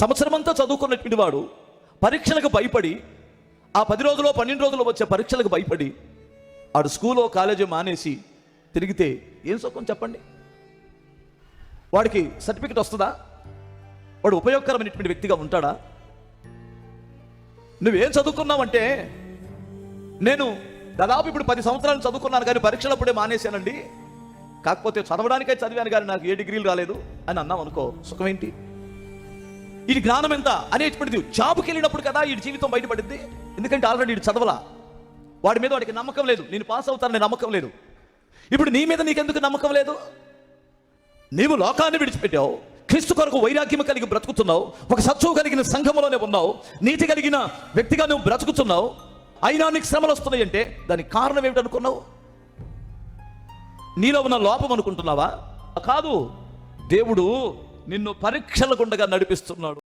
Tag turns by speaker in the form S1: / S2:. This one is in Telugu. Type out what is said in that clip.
S1: సంవత్సరం అంతా చదువుకున్నటువంటి వాడు పరీక్షలకు భయపడి, ఆ 10 రోజులు 12 రోజులు వచ్చే పరీక్షలకు భయపడి ఆడు స్కూలో కాలేజీ మానేసి తిరిగితే ఏం సుఖం చెప్పండి? వాడికి సర్టిఫికెట్ వస్తుందా? వాడు ఉపయోగకరమైనటువంటి వ్యక్తిగా ఉంటాడా? నువ్వేం చదువుకున్నావంటే, నేను దాదాపు ఇప్పుడు 10 సంవత్సరాలు చదువుకున్నాను కానీ పరీక్షలప్పుడే మానేశానండి, కాకపోతే చదవడానికే చదివాను కానీ నాకు ఏ డిగ్రీలు రాలేదు అని అన్నాం అనుకో, సుఖం ఏంటి? ఇది జ్ఞానం ఎంత అనేటువంటిది జాబుకి వెళ్ళినప్పుడు కదా ఈ జీవితం బయటపడింది. ఎందుకంటే ఆల్రెడీ ఇది చదవలా, వాడి మీద వాడికి నమ్మకం లేదు, నేను పాస్ అవుతానని నమ్మకం లేదు. ఇప్పుడు నీ మీద నీకెందుకు నమ్మకం లేదు? నీవు లోకాన్ని విడిచిపెట్టావు, క్రీస్తు కొరకు వైరాగ్యం కలిగి బ్రతుకుతున్నావు, ఒక సత్తువ కలిగిన సంఘములోనే ఉన్నావు, నీతి కలిగిన వ్యక్తిగా నువ్వు బ్రతుకుతున్నావు, అయినా నీకు శ్రమలు వస్తున్నాయి అంటే దానికి కారణం ఏమిటనుకున్నావు? నీలో ఉన్న లోపం అనుకుంటున్నావా? కాదు, దేవుడు నిన్ను పరీక్షల గుండగా నడిపిస్తున్నాడు.